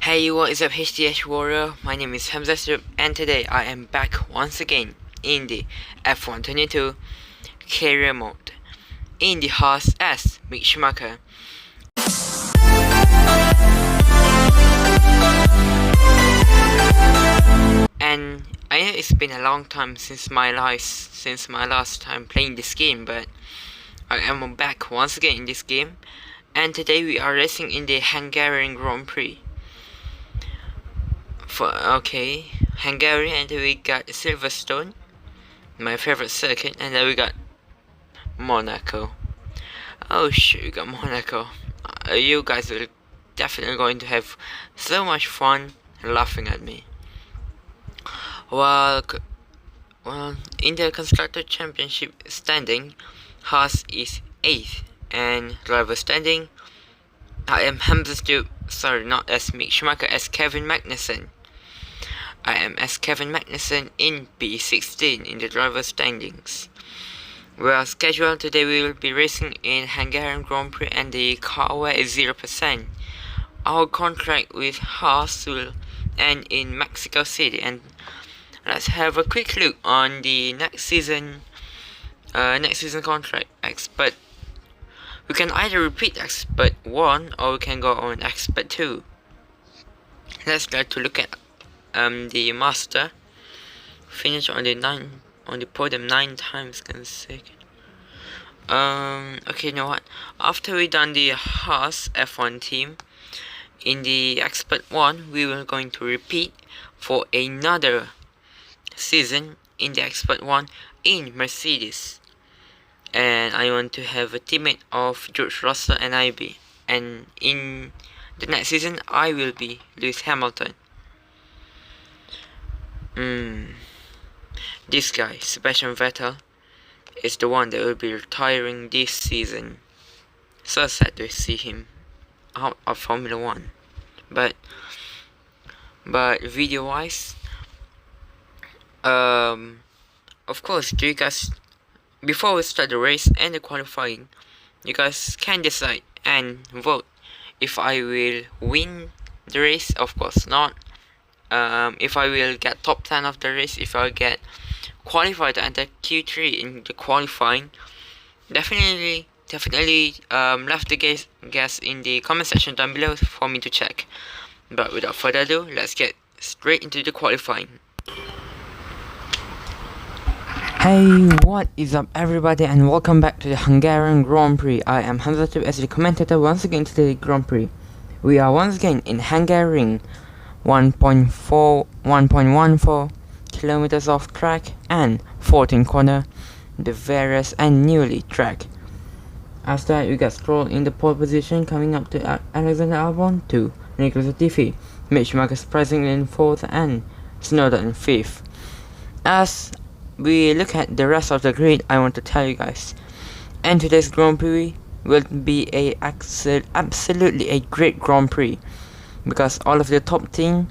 Hey, what is up HDH Warrior? My name is HAMZAHTUBE and today I am back once again in the F122 career mode in the Haas as Mick Schumacher. And I know it's been a long time since my last time playing this game, but I am back once again in this game, and today we are racing in the Hungarian Grand Prix. Hungary, and then we got Silverstone, my favorite circuit, and then we got Monaco. Oh shit, we got Monaco. You guys are definitely going to have so much fun laughing at me. Well, in the Constructor Championship standing, Haas is 8th, and driver standing, I am HAMZAHTUBE, sorry, not as Mick Schumacher, as Kevin Magnussen. I am as Kevin Magnussen in P16 in the driver standings. Well, scheduled today we will be racing in Hungarian Grand Prix and the car wear is 0%. Our contract with Haas will end in Mexico City, and let's have a quick look on the next season contract. Expert. We can either repeat Expert 1 or we can go on Expert 2. Let's try to look at the master. Finish on the podium 9 times consecutive. Okay, you know what? After we done the Haas F1 team in the Expert 1, we will going to repeat for another season in the Expert 1 in Mercedes. And I want to have a teammate of George Russell and IB. And in the next season, I will be Lewis Hamilton. This guy, Sebastian Vettel, is the one that will be retiring this season. So sad to see him out of Formula 1. But video wise, of course, do you guys, before we start the race and the qualifying, you guys can decide and vote if I will win the race. Of course not. If I will get top 10 of the race, if I get qualified to enter Q3 in the qualifying, definitely left the guess in the comment section down below for me to check. But without further ado, let's get straight into the qualifying. Hey, what is up everybody, and welcome back to the Hungarian Grand Prix. I am HAMZAHTUBE as the commentator once again to the Grand Prix. We are once again in Hungary, 1.14 kilometers off track and 14 corner, the various and newly track. After that, we got Stroll in the pole position, coming up to Alexander Albon to Nicholas Latifi, Mick Schumacher surprisingly in 4th and Tsunoda in 5th. As we look at the rest of the grid, I want to tell you guys, and today's Grand Prix will be absolutely a great Grand Prix, because all of the top 3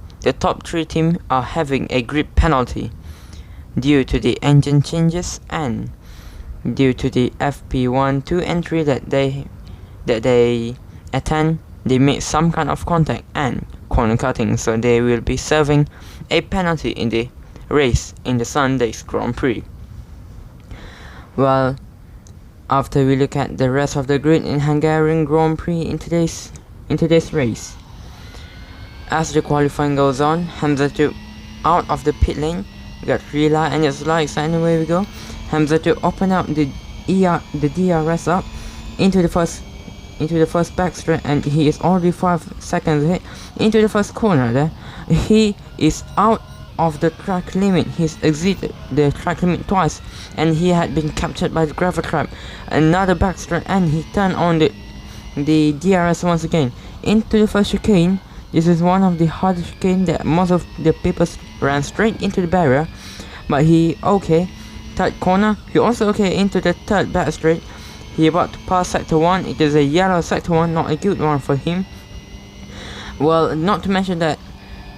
teams are having a grid penalty due to the engine changes and due to the FP1, 2 and 3 that they attend. They made some kind of contact and corner cutting, so they will be serving a penalty in the race in the Sunday's Grand Prix. Well, after we look at the rest of the grid in Hungarian Grand Prix in today's race, as the qualifying goes on, HAMZAHTUBE out of the pit lane. We got Rila and it's like, so anyway we go. HAMZAHTUBE open up the DRS up into the first back straight, and he is already 5 seconds ahead into the first corner there. He is out of the track limit. He's exited the track limit twice, and he had been captured by the gravel trap. Another back straight, and he turned on the DRS once again into the first chicane. This is one of the hardest chicane that most of the people ran straight into the barrier, but third corner, he also into the third back straight. He about to pass sector 1. It is a yellow sector 1, not a good one for him. Well, not to mention that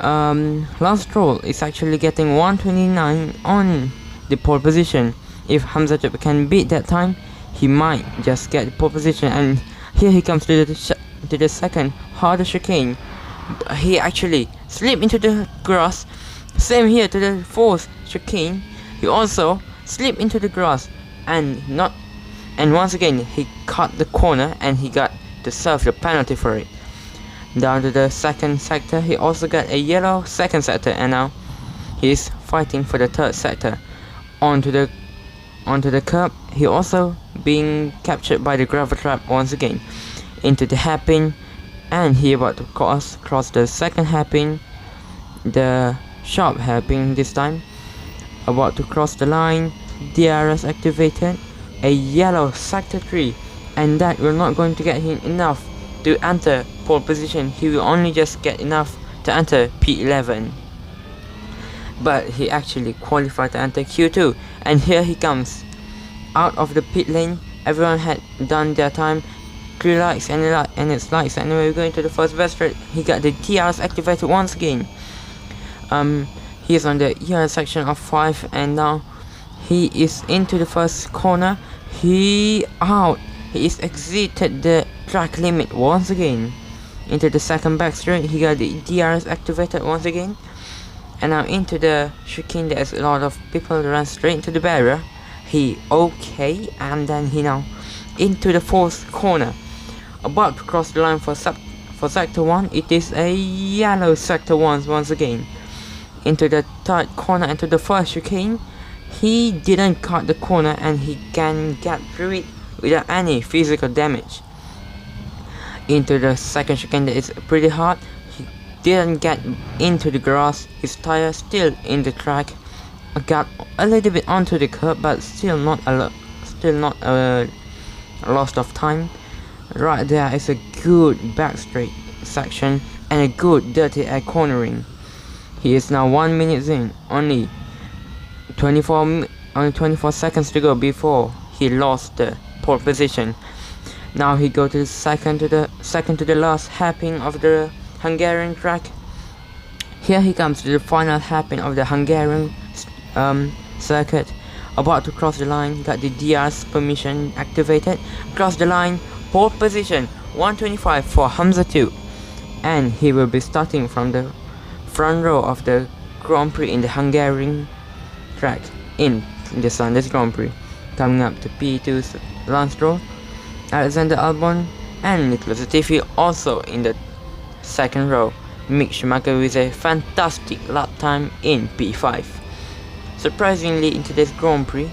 Lance Stroll is actually getting 129 on the pole position. If HAMZAHTUBE can beat that time, he might just get the pole position. And here he comes to the second hardest chicane he actually slipped into the grass. Same here to the fourth chicane. He also slipped into the grass and once again he cut the corner and he got to serve the penalty for it. Down to the second sector, he also got a yellow second sector, and now he's fighting for the third sector. Onto the curb, he also being captured by the gravel trap once again. Into the hairpin, and he about to cross the second hairpin, the sharp hairpin this time. About to cross the line, DRS activated, a yellow sector 3, and that will not going to get him enough to enter pole position. He will only just get enough to enter P11. But he actually qualified to enter Q2, and here he comes out of the pit lane. Everyone had done their time, 3 likes and it's likes. Anyway, we're going to the first best straight. He got the TRs activated once again. He is on the ER section of 5, and now he is into the first corner. He is exited the track limit once again. Into the second back straight, he got the DRS activated once again. And now into the chicane, there's a lot of people run straight into the barrier. And then he now into the fourth corner. About to cross the line for sector 1, it is a yellow sector 1 once again. Into the third corner, into the first chicane, he didn't cut the corner and he can get through it without any physical damage. Into the second chicane, that is pretty hard. He didn't get into the grass, his tire still in the track. Got a little bit onto the curb, but still not a loss of time. Right there is a good back straight section and a good dirty air cornering. He is now 1 minute in, only 24 seconds to go before he lost the pole position. Now he go to the second to the last hairpin of the Hungarian track. Here he comes to the final hairpin of the Hungarian circuit. About to cross the line, got the DRS permission activated. Cross the line, pole position 125 for HAMZAHTUBE, and he will be starting from the front row of the Grand Prix in the Hungarian track in the Sunday's Grand Prix. Coming up to P2's Lance Stroll, Alexander Albon and Nicholas Latifi also in the second row. Mick Schumacher with a fantastic lap time in P5. Surprisingly, in today's Grand Prix,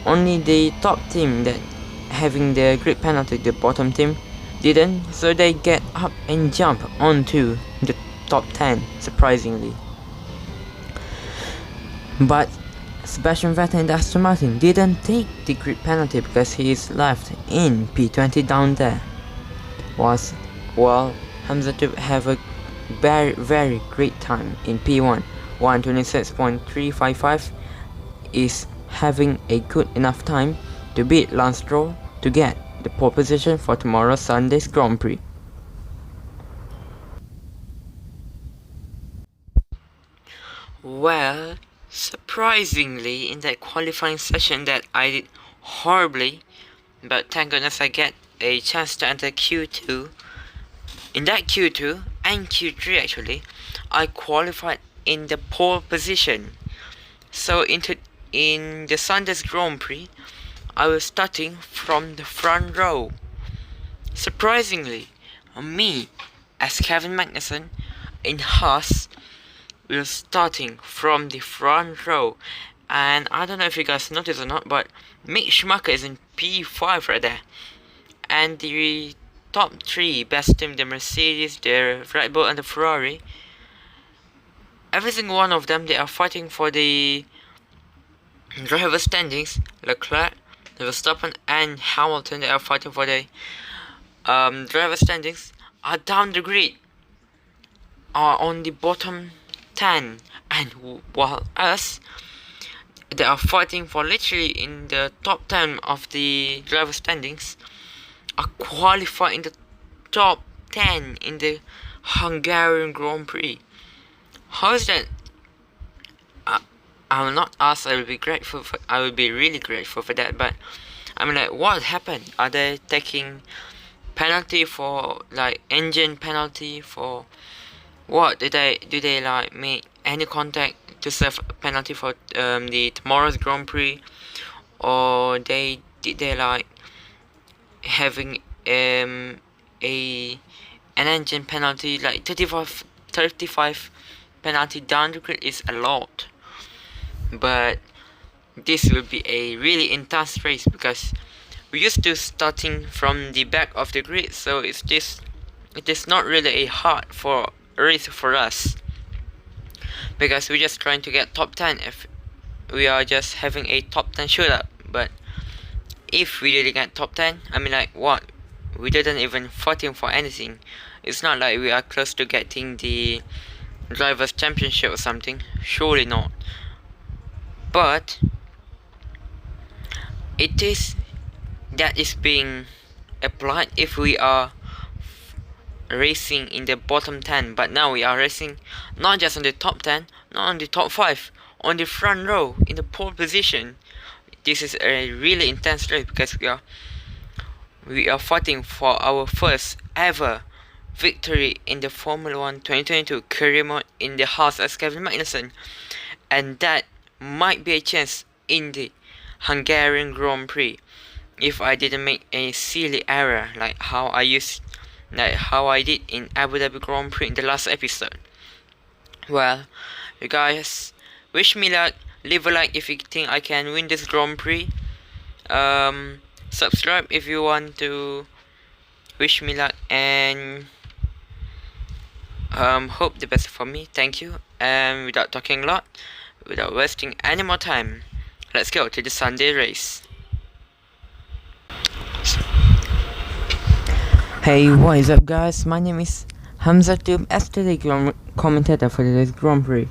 only the top team that having the grid penalty, the bottom team, didn't, so they get up and jump onto the top 10, surprisingly. But Sebastian Vettel and Aston Martin didn't take the grid penalty because he is left in P20 down there. While HAMZAHTUBE have a very great time in P1, 126.355, is having a good enough time to beat Lance Stroll to get the pole position for tomorrow's Sunday's Grand Prix. Well, surprisingly, in that qualifying session that I did horribly, but thank goodness I get a chance to enter Q2. In that Q2 and Q3 actually, I qualified in the pole position. So in the Sunday's Grand Prix, I was starting from the front row. Surprisingly, me as Kevin Magnussen in Haas was starting from the front row, and I don't know if you guys noticed or not, but Mick Schumacher is in P5 right there, and the top 3 best team, the Mercedes, the Red Bull and the Ferrari, every single one of them, they are fighting for the driver standings. Leclerc, Verstappen and Hamilton, they are fighting for the driver standings, are down the grid, are on the bottom 10, and while us, they are fighting for literally in the top 10 of the driver standings, are qualified in the top 10 in the Hungarian Grand Prix. How is that? I will not ask. I will be grateful for. I will be really grateful for that. But I mean, like, what happened? Are they taking penalty for like engine penalty for What do they like make any contact to serve a penalty for the tomorrow's Grand Prix, or did they like having a an engine penalty? Like 35 penalty down the grid is a lot, but this will be a really intense race because we used to starting from the back of the grid, so it is not really a hard for race for us, because we're just trying to get top 10 if we are just having a top 10 shootout. But if we didn't get top 10, I mean, like, what, we didn't even fighting for anything. It's not like we are close to getting the drivers championship or something, surely not. But it is that is being applied if we are racing in the bottom 10, but now we are racing not just on the top 10, not on the top 5, on the front row in the pole position. This is a really intense race because we are fighting for our first ever victory in the Formula 1 2022 career mode in the Haas as Kevin Magnussen, and that might be a chance in the Hungarian Grand Prix if I didn't make a silly error like how I did in Abu Dhabi Grand Prix in the last episode. Well, you guys, wish me luck. Leave a like if you think I can win this Grand Prix. Subscribe if you want to wish me luck, and hope the best for me. Thank you. And without talking a lot, without wasting any more time, let's go to the Sunday race. Hey, what is up, guys? My name is HAMZAHTUBE as the commentator for today's Grand Prix.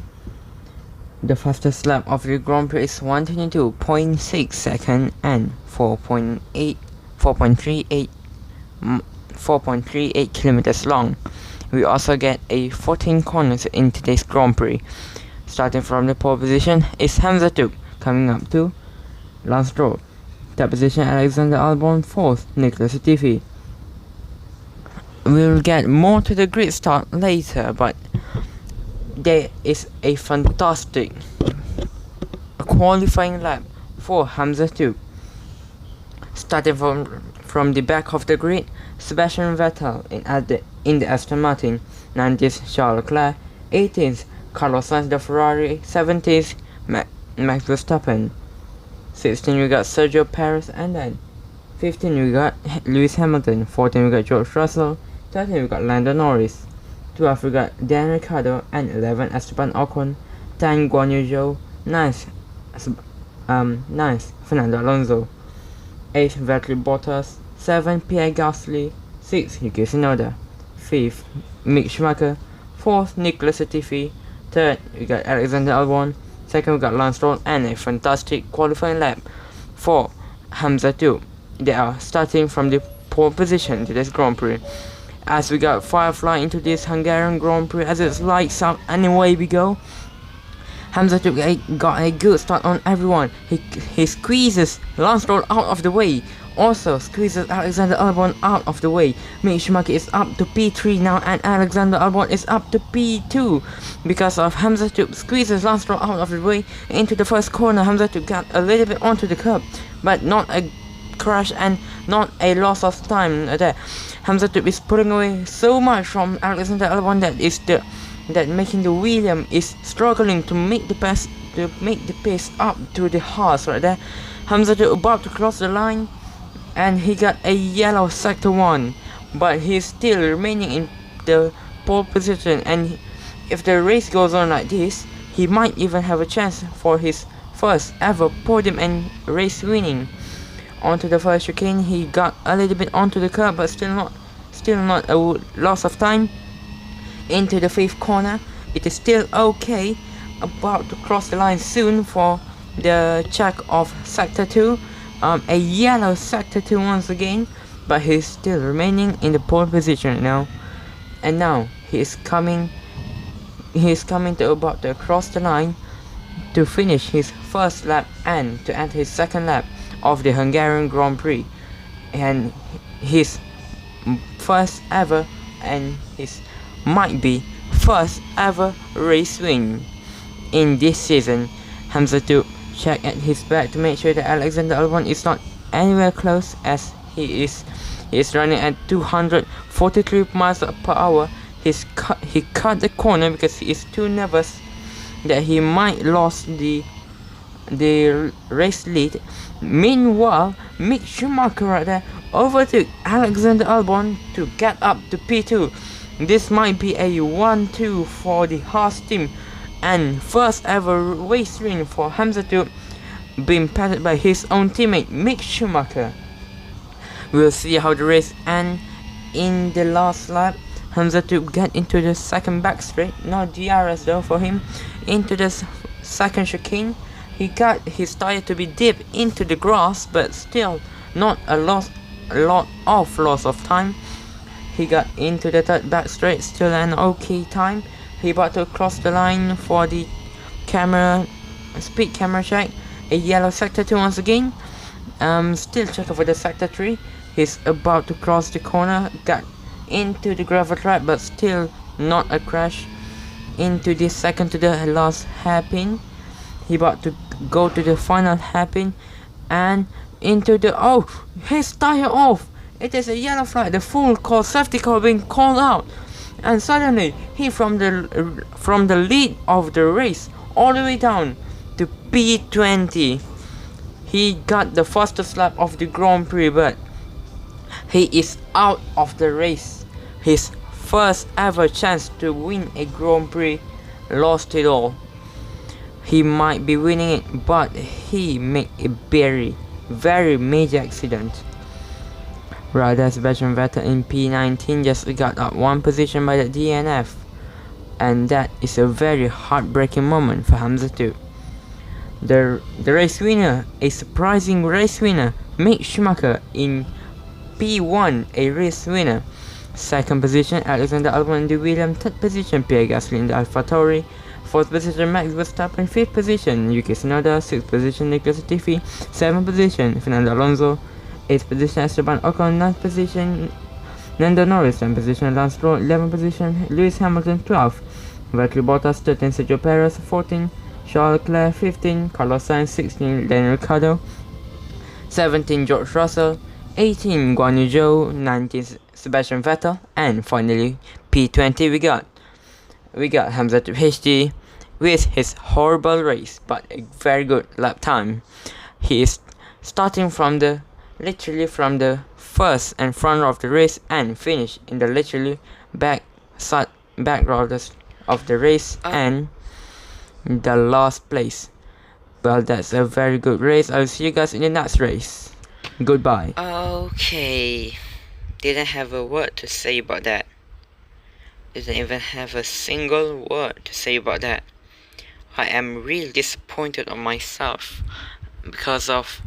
The fastest lap of the Grand Prix is 122.6 seconds and 4.38 kilometers long. We also get a 14 corners in today's Grand Prix. Starting from the pole position is HAMZAHTUBE, coming up to Lance Stroll. Third position, Alexander Albon. Fourth, Nicholas Latifi. We'll get more to the grid start later, but there is a fantastic qualifying lap for HAMZAHTUBE. Starting from the back of the grid, Sebastian Vettel in the Aston Martin, 19th Charles Leclerc, 18th Carlos Sainz the Ferrari, 17th Max Verstappen, 16th we got Sergio Perez, and then 15th we got Lewis Hamilton, 14th we got George Russell, 13th we got Lando Norris, 12th we got Dan Ricciardo, and 11th Esteban Ocon, 10th Guan Yu Zhou, 9th Fernando Alonso, 8th Valtteri Bottas, 7th Pierre Gasly, 6th Yuki Tsunoda, 5th Mick Schumacher, 4th Nicholas Latifi, 3rd we got Alexander Albon, 2nd we got Lance Stroll, and a fantastic qualifying lap for HAMZAHTUBE. They are starting from the pole position to this Grand Prix. As we got Firefly into this Hungarian Grand Prix, as it's lights out and away we go. HAMZAHTUBE got a good start on everyone. He squeezes Lance Stroll out of the way, also squeezes Alexander Albon out of the way. Mick Schumacher is up to P3 now, and Alexander Albon is up to P2 because of HAMZAHTUBE squeezes Lance Stroll out of the way into the first corner. HAMZAHTUBE got a little bit onto the curb, but not a crash and not a loss of time there. HAMZAHTUBE is putting away so much from Alexander Albon that making the William is struggling to make the pace up to the Haas right there. HAMZAHTUBE about to cross the line, and he got a yellow sector 1, but he's still remaining in the pole position, and if the race goes on like this, he might even have a chance for his first ever podium and race winning. Onto the first chicane, he got a little bit onto the curb, but still not a loss of time. Into the 5th corner, it is still okay. About to cross the line soon for the check of sector 2. A yellow sector 2 once again, but he's still remaining in the pole position now. And now he is coming to about to cross the line to finish his first lap and to enter his second lap of the Hungarian Grand Prix, and his first ever and his might be first ever race win. In this season, HAMZAH TUBE checked at his back to make sure that Alexander Albon is not anywhere close, as he is running at 243 miles per hour. He cut the corner because he is too nervous that he might lose the race lead. Meanwhile, Mick Schumacher right there overtook Alexander Albon to get up to P2. This might be a 1-2 for the Haas team, and first ever race win for HAMZAH TUBE, being patted by his own teammate Mick Schumacher. We'll see how the race ends. In the last lap, HAMZAH TUBE got into the second back straight, not DRS though for him, into the second chicane. He got his tire to be deep into the grass, but still not a lot of loss of time. He got into the third back straight, still an okay time. He about to cross the line for the speed camera check. A yellow sector 2 once again. Still checking for the sector 3. He's about to cross the corner, got into the gravel trap, but still not a crash. Into the second to the last hairpin. He about to go to the final hairpin, and into the his tire off. It is a yellow flag, the full call safety car being called out, and suddenly he from the lead of the race all the way down to P20. He got the fastest lap of the Grand Prix, but he is out of the race. His first ever chance to win a Grand Prix, lost it all. He might be winning it, but he made a very major accident. Rather, Sebastian Vettel in P19 just got up one position by the DNF, and that is a very heartbreaking moment for HAMZAH TUBE. The race winner, a surprising race winner, Mick Schumacher in P1, a race winner. Second position, Alexander Albon in the Williams. Third position, Pierre Gasly in the AlphaTauri. Fourth position, Max Verstappen. Fifth position, Yuki Tsunoda. Sixth position, Nicholas Latifi. Seventh position, Fernando Alonso. Eighth position, Esteban Ocon. Ninth position, Lando Norris. 10th position, Lance Stroll. 11th position, Lewis Hamilton. 12th, Valtteri Bottas. 13th, Sergio Perez. 14th, Charles Leclerc. 15th, Carlos Sainz. 16th, Daniel Ricciardo. 17th, George Russell. 18th, Guan Yu Zhou. 19th, Sebastian Vettel. And finally, P20 we got HAMZAH TUBE HD with his horrible race, but a very good lap time. He is starting from the first and front row of the race, and finish in the literally back row of the race, and the last place. Well, that's a very good race. I'll see you guys in the next race. Goodbye. Okay, didn't have a word to say about that. Didn't even have a single word to say about that. I am really disappointed on myself because of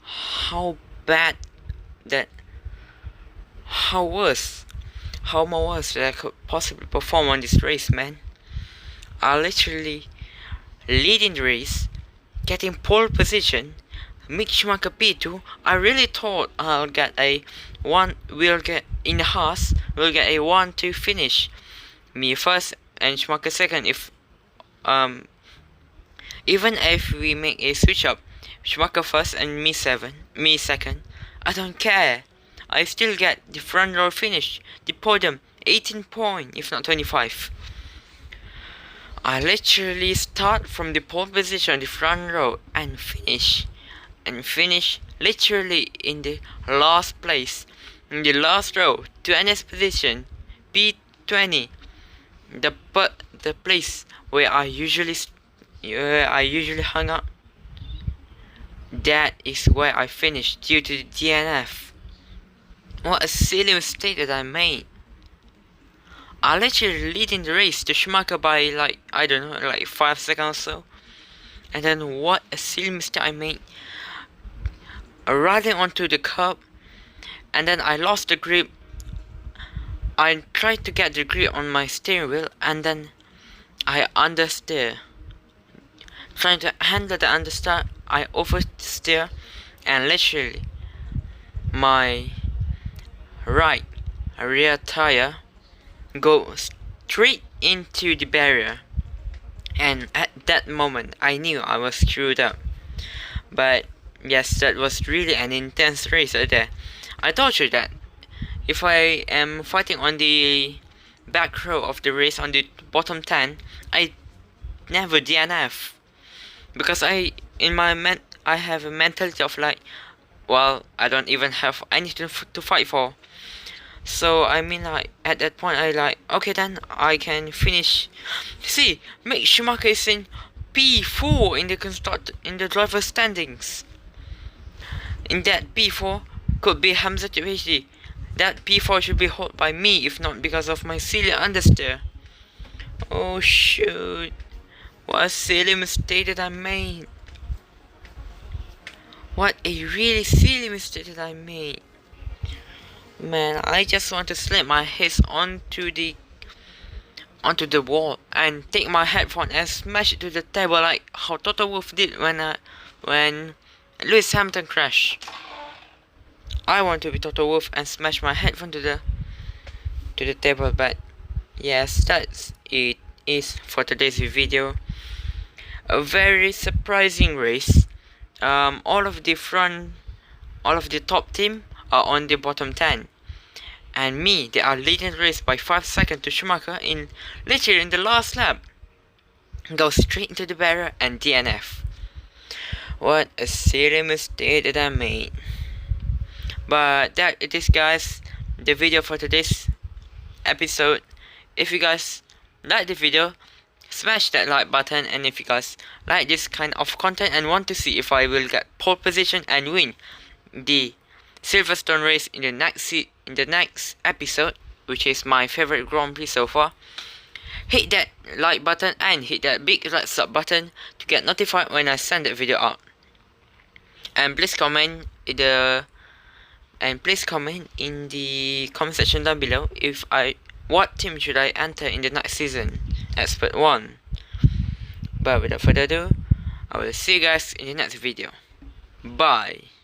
how bad that, how worse that I could possibly perform on this race, man. I literally leading the race, getting pole position, Mick Schumacher P2. I really thought we'll get in the Haas, we'll get a 1-2 finish. Me first and Schumacher second. If even if we make a switch up, Schumacher first and me second, I don't care. I still get the front row finish, the podium, 18 points, if not 25. I literally start from the pole position, the front row, and finish literally in the last place, in the last row, 20th position, P20. The place where I usually hung out. That is where I finished due to the DNF. What a silly mistake that I made. I literally leading the race to Schumacher by I don't know, 5 seconds or so. And then what a silly mistake I made. Riding onto the curb, and then I lost the grip. I tried to get the grip on my steering wheel, and then I understeer. Trying to handle the understeer, I oversteer, and literally my right rear tire goes straight into the barrier, and at that moment I knew I was screwed up. But yes, that was really an intense race out there. I told you that if I am fighting on the back row of the race on the bottom 10, I never DNF, because I have a mentality of like, well, I don't even have anything to fight for. So I mean, like, at that point I like, okay, then I can finish. See, Mick Schumacher is in P4 in the driver standings. In that P4 could be HAMZAHTUBE. That P4 should be held by me, if not because of my silly understeer. Oh shoot, what a silly mistake that I made. What a really silly mistake that I made. Man, I just want to slam my head onto the wall and take my headphone and smash it to the table like how Toto Wolff did when Lewis Hamilton crashed. I want to be Toto Wolff and smash my headphone to the table. But yes, that's it is for today's video. A very surprising race. All of the top team are on the bottom 10, and me, they are leading the race by 5 seconds to Schumacher in literally in the last lap. Go straight into the barrier and DNF. What a silly mistake that I made. But that it is, guys, the video for today's episode. If you guys like the video, smash that like button, and if you guys like this kind of content and want to see if I will get pole position and win the Silverstone race in the next episode, which is my favorite Grand Prix so far, hit that like button and hit that big red sub button to get notified when I send that video out. And please comment in the comment section down below what team should I enter in the next season as part 1. But without further ado, I will see you guys in the next video. Bye.